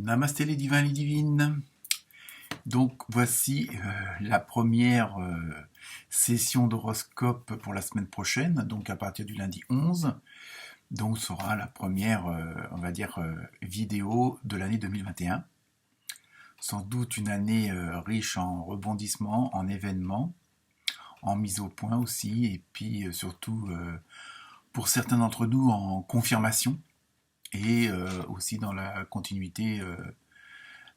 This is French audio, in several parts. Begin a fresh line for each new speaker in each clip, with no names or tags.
Namasté les divins et les divines. Donc voici la première session d'horoscope pour la semaine prochaine, donc à partir du lundi 11. Donc sera la première, on va dire, vidéo de l'année 2021. Sans doute une année riche en rebondissements, en événements, en mise au point aussi, et puis surtout pour certains d'entre nous en confirmation, et aussi dans la continuité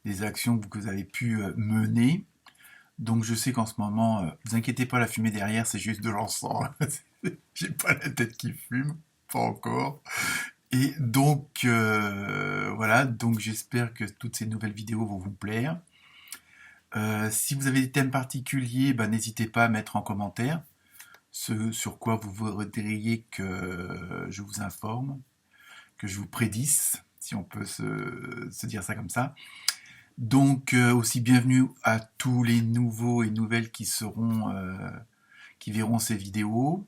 des actions que vous avez pu mener. Donc je sais qu'en ce moment, vous inquiétez pas, la fumée derrière, c'est juste de l'encens. J'ai pas la tête qui fume, pas encore. Et donc voilà, donc j'espère que toutes ces nouvelles vidéos vont vous plaire. Si vous avez des thèmes particuliers, bah, n'hésitez pas à mettre en commentaire ce sur quoi vous voudriez que je vous informe, que je vous prédise, si on peut se dire ça comme ça. Donc aussi bienvenue à tous les nouveaux et nouvelles qui verront ces vidéos.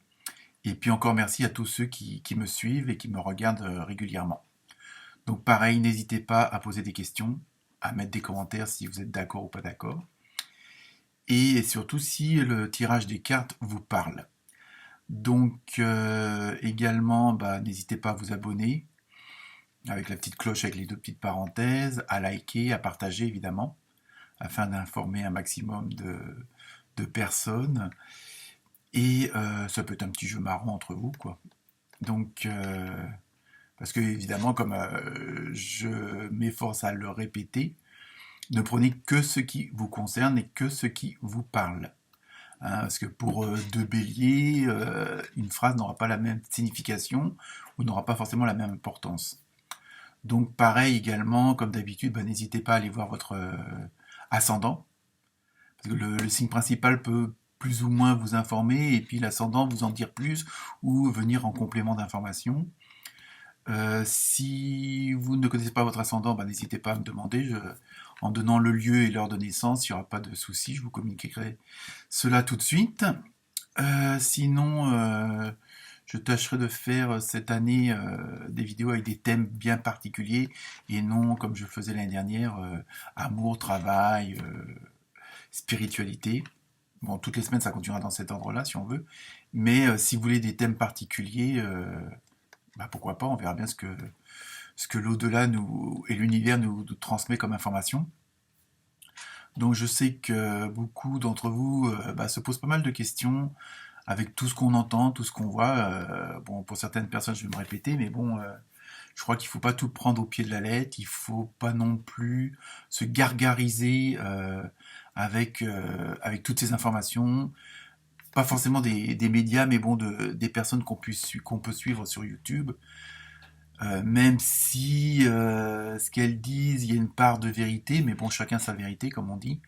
Et puis encore merci à tous ceux qui me suivent et qui me regardent régulièrement. Donc pareil, n'hésitez pas à poser des questions, à mettre des commentaires si vous êtes d'accord ou pas d'accord. Et surtout si le tirage des cartes vous parle. Donc également, n'hésitez pas à vous abonner avec la petite cloche avec les deux petites parenthèses, à liker, à partager évidemment, afin d'informer un maximum de personnes. Et ça peut être un petit jeu marrant entre vous, quoi. Donc, parce que évidemment, comme je m'efforce à le répéter, ne prenez que ce qui vous concerne et que ce qui vous parle. Hein, parce que pour deux béliers, une phrase n'aura pas la même signification ou n'aura pas forcément la même importance. Donc pareil également, comme d'habitude, n'hésitez pas à aller voir votre ascendant, parce que le signe principal peut plus ou moins vous informer, et puis l'ascendant vous en dire plus, ou venir en complément d'information. Si vous ne connaissez pas votre ascendant, n'hésitez pas à me demander. En donnant le lieu et l'heure de naissance, il n'y aura pas de souci, je vous communiquerai cela tout de suite. Sinon, je tâcherai de faire cette année des vidéos avec des thèmes bien particuliers et non comme je faisais l'année dernière, amour, travail, spiritualité. Bon, toutes les semaines ça continuera dans cet ordre-là si on veut, mais si vous voulez des thèmes particuliers, pourquoi pas, on verra bien ce que l'au-delà et l'univers nous transmet comme information. Donc je sais que beaucoup d'entre vous se posent pas mal de questions avec tout ce qu'on entend, tout ce qu'on voit. Bon, pour certaines personnes, je vais me répéter, mais bon, je crois qu'il ne faut pas tout prendre au pied de la lettre. Il ne faut pas non plus se gargariser avec toutes ces informations. Pas forcément des médias, mais bon, des personnes qu'on peut suivre sur YouTube. Même si ce qu'elles disent, il y a une part de vérité, mais bon, chacun sa vérité, comme on dit.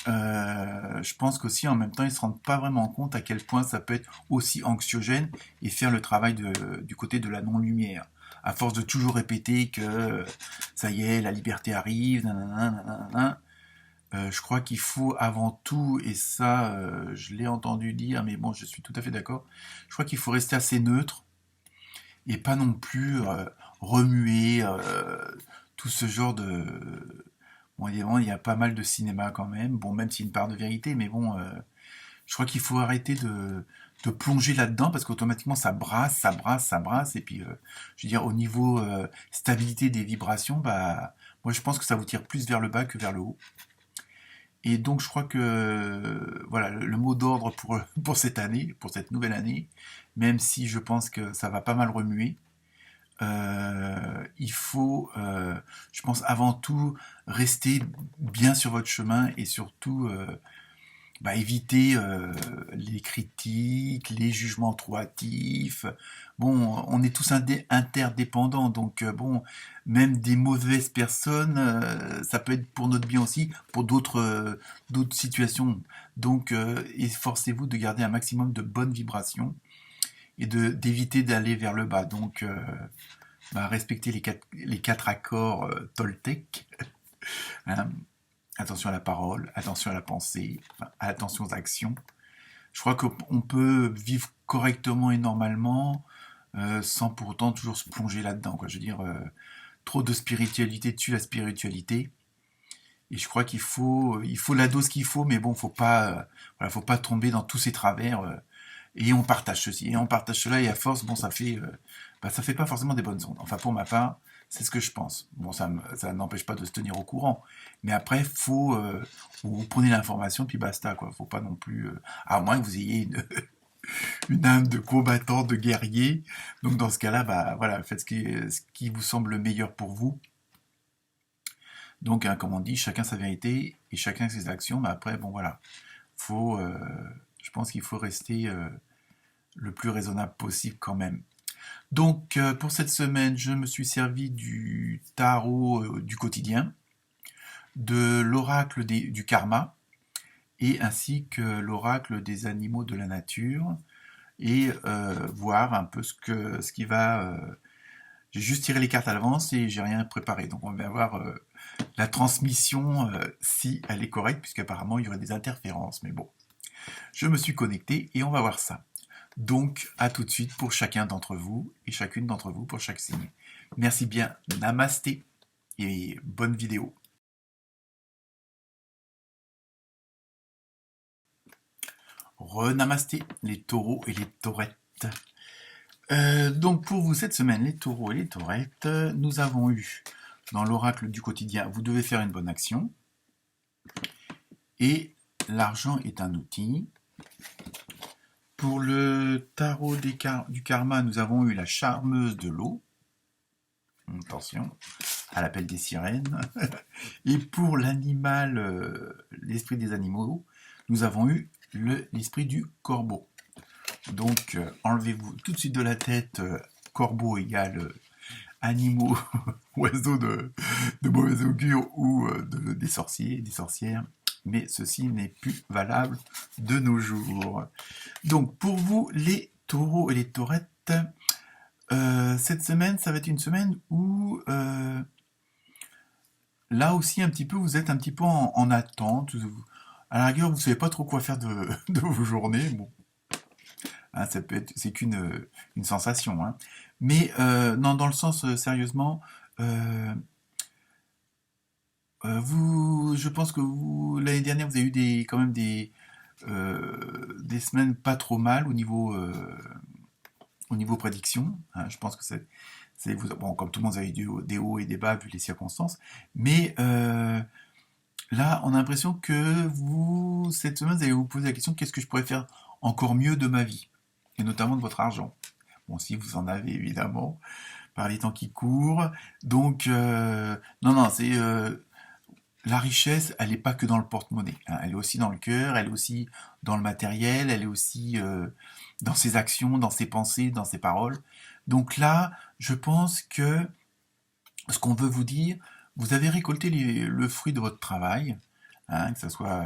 Je pense qu'aussi en même temps ils se rendent pas vraiment compte à quel point ça peut être aussi anxiogène et faire le travail du côté de la non-lumière. À force de toujours répéter que ça y est, la liberté arrive, nanana, nanana, je crois qu'il faut avant tout, et ça je l'ai entendu dire, mais bon je suis tout à fait d'accord, je crois qu'il faut rester assez neutre et pas non plus remuer tout ce genre de... Bon, évidemment, il y a pas mal de cinéma quand même, bon, même s'il y a une part de vérité, mais bon, je crois qu'il faut arrêter de plonger là-dedans, parce qu'automatiquement, ça brasse, ça brasse, ça brasse, et puis, je veux dire, au niveau stabilité des vibrations, moi, je pense que ça vous tire plus vers le bas que vers le haut. Et donc, je crois que, voilà, le mot d'ordre pour cette année, pour cette nouvelle année, même si je pense que ça va pas mal remuer, il faut, je pense, avant tout, rester bien sur votre chemin et surtout éviter les critiques, les jugements trop hâtifs. Bon, on est tous interdépendants, donc bon, même des mauvaises personnes, ça peut être pour notre bien aussi, pour d'autres situations. Donc, efforcez-vous de garder un maximum de bonnes vibrations et d'éviter d'aller vers le bas. Donc, respecter les quatre accords Toltec. Hein. Attention à la parole, attention à la pensée, attention aux actions. Je crois qu'on peut vivre correctement et normalement sans pour autant toujours se plonger là-dedans. Quoi. Je veux dire, trop de spiritualité tue la spiritualité. Et je crois qu'il faut la dose qu'il faut, mais bon, voilà, faut pas tomber dans tous ces travers. Et on partage ceci, et on partage cela, et à force, bon, ça fait pas forcément des bonnes ondes. Enfin, pour ma part, c'est ce que je pense. Bon, ça n'empêche pas de se tenir au courant, mais après, vous prenez l'information, puis basta, quoi. Faut pas non plus, à moins que vous ayez une âme de combattant, de guerrier. Donc, dans ce cas-là, bah, voilà, faites ce qui vous semble le meilleur pour vous. Donc, hein, comme on dit, chacun sa vérité et chacun ses actions. Mais après, bon, voilà, faut, je pense qu'il faut rester le plus raisonnable possible quand même. Donc, pour cette semaine, je me suis servi du tarot du quotidien, de l'oracle du karma, et ainsi que l'oracle des animaux de la nature, et voir un peu ce qui va. J'ai juste tiré les cartes à l'avance et j'ai rien préparé. Donc, on va voir la transmission si elle est correcte, puisqu'apparemment il y aurait des interférences. Mais bon, je me suis connecté et on va voir ça. Donc, à tout de suite pour chacun d'entre vous et chacune d'entre vous pour chaque signe. Merci bien, namasté et bonne vidéo. Renamasté, les taureaux et les taurettes. Donc pour vous cette semaine, les taureaux et les taurettes, nous avons eu dans l'oracle du quotidien, vous devez faire une bonne action. Et l'argent est un outil. Pour le tarot du karma, nous avons eu la charmeuse de l'eau. Attention, à l'appel des sirènes. Et pour l'animal, l'esprit des animaux, nous avons eu l'esprit du corbeau. Donc, enlevez-vous tout de suite de la tête, corbeau égale animaux, oiseaux de mauvais augure ou des sorciers, des sorcières. Mais ceci n'est plus valable de nos jours. Donc, pour vous, les taureaux et les taurettes, cette semaine, ça va être une semaine où, là aussi, un petit peu, vous êtes un petit peu en attente. À la rigueur, vous ne savez pas trop quoi faire de vos journées. Bon, hein, c'est qu'une sensation. Hein. Mais non, dans le sens, sérieusement, je pense que l'année dernière, vous avez eu quand même des semaines pas trop mal au niveau prédiction. Hein. Je pense que bon, comme tout le monde, vous avez eu des hauts et des bas vu les circonstances. Mais là, on a l'impression que cette semaine, vous allez vous poser la question, qu'est-ce que je pourrais faire encore mieux de ma vie? Et notamment de votre argent. Bon, si vous en avez, évidemment, par les temps qui courent. Donc, non, c'est... la richesse, elle n'est pas que dans le porte-monnaie. Hein. Elle est aussi dans le cœur, elle est aussi dans le matériel, elle est aussi dans ses actions, dans ses pensées, dans ses paroles. Donc là, je pense que ce qu'on veut vous dire, vous avez récolté le fruit de votre travail, hein, que ce soit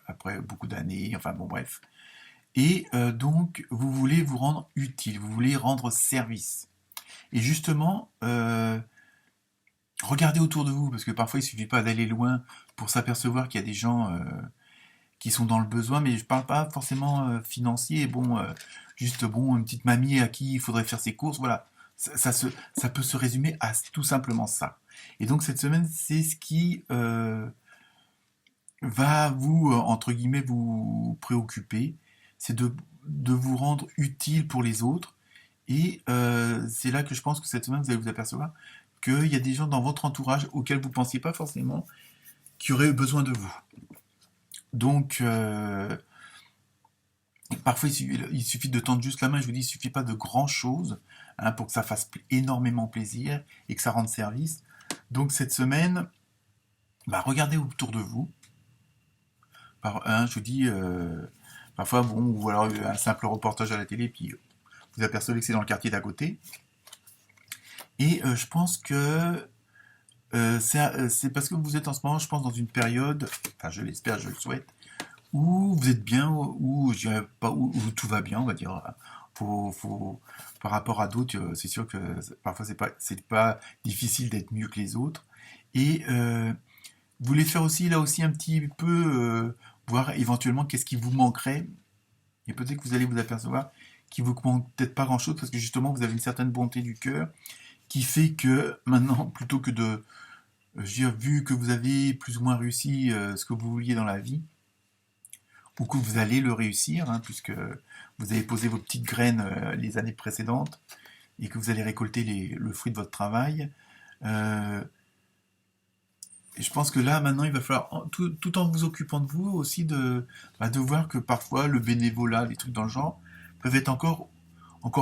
après beaucoup d'années, enfin bon bref. Et donc, vous voulez vous rendre utile, vous voulez rendre service. Et justement, regardez autour de vous, parce que parfois il ne suffit pas d'aller loin pour s'apercevoir qu'il y a des gens qui sont dans le besoin, mais je ne parle pas forcément financier, bon, juste bon, une petite mamie à qui il faudrait faire ses courses, voilà. Ça peut se résumer à tout simplement ça. Et donc cette semaine, c'est ce qui va vous, entre guillemets, vous préoccuper, c'est de vous rendre utile pour les autres. Et c'est là que je pense que cette semaine, vous allez vous apercevoir qu'il y a des gens dans votre entourage auxquels vous ne pensiez pas forcément qui auraient besoin de vous. Donc, parfois, il suffit de tendre juste la main. Je vous dis, il ne suffit pas de grand-chose hein, pour que ça fasse énormément plaisir et que ça rende service. Donc, cette semaine, regardez autour de vous. Je vous dis, parfois, bon, ou alors un simple reportage à la télé, puis vous apercevez que c'est dans le quartier d'à côté. Et je pense que c'est parce que vous êtes en ce moment, je pense, dans une période, enfin je l'espère, je le souhaite, où vous êtes bien, où tout va bien, on va dire. Par rapport à d'autres, c'est sûr que parfois c'est pas difficile d'être mieux que les autres. Et vous voulez faire aussi, là aussi, un petit peu, voir éventuellement qu'est-ce qui vous manquerait. Et peut-être que vous allez vous apercevoir qu'il vous manque peut-être pas grand-chose, parce que justement, vous avez une certaine bonté du cœur, qui fait que maintenant, plutôt que de, je veux dire, vu que vous avez plus ou moins réussi ce que vous vouliez dans la vie, ou que vous allez le réussir, hein, puisque vous avez posé vos petites graines les années précédentes, et que vous allez récolter le fruit de votre travail, euh, et je pense que là, maintenant, il va falloir, tout en vous occupant de vous, aussi de voir que parfois le bénévolat, les trucs dans le genre, peuvent être encore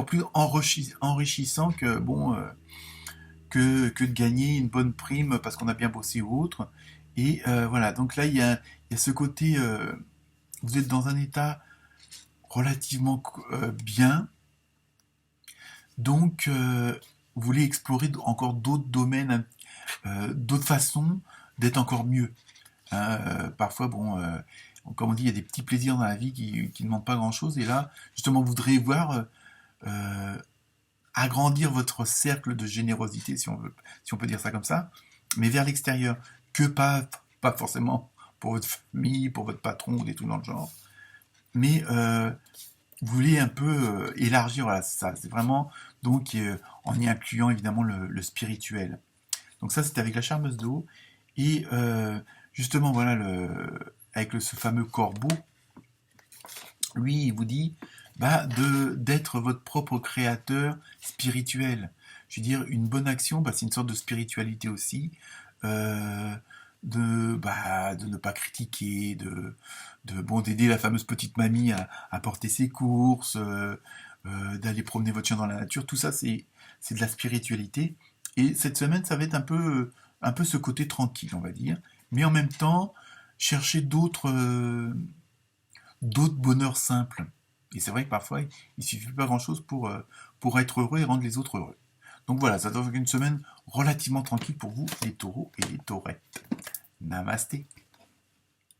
plus enrichissants que, bon, que de gagner une bonne prime parce qu'on a bien bossé ou autre. Et voilà, donc là, il y a ce côté, vous êtes dans un état relativement bien, donc vous voulez explorer encore d'autres domaines, d'autres façons d'être encore mieux. Parfois, bon, comme on dit, il y a des petits plaisirs dans la vie qui ne demandent pas grand-chose, et là, justement, vous voudrez voir euh, agrandir votre cercle de générosité, si on peut dire ça comme ça, mais vers l'extérieur, que pas forcément pour votre famille, pour votre patron ou des trucs dans le genre, mais vous voulez un peu élargir, voilà, ça, c'est vraiment, donc en y incluant évidemment le spirituel. Donc ça, c'était avec la charmeuse d'eau, et justement, voilà, avec ce fameux corbeau, lui, il vous dit bah, d'être votre propre créateur spirituel. Je veux dire, une bonne action, bah, c'est une sorte de spiritualité aussi. Euh, de ne pas critiquer, bon, d'aider la fameuse petite mamie à porter ses courses, d'aller promener votre chien dans la nature. Tout ça, c'est de la spiritualité. Et cette semaine, ça va être un peu ce côté tranquille, on va dire. Mais en même temps, chercher d'autres bonheurs simples. Et c'est vrai que parfois, il suffit pas grand-chose pour être heureux et rendre les autres heureux. Donc voilà, ça doit être une semaine relativement tranquille pour vous, les taureaux et les taurettes. Namasté.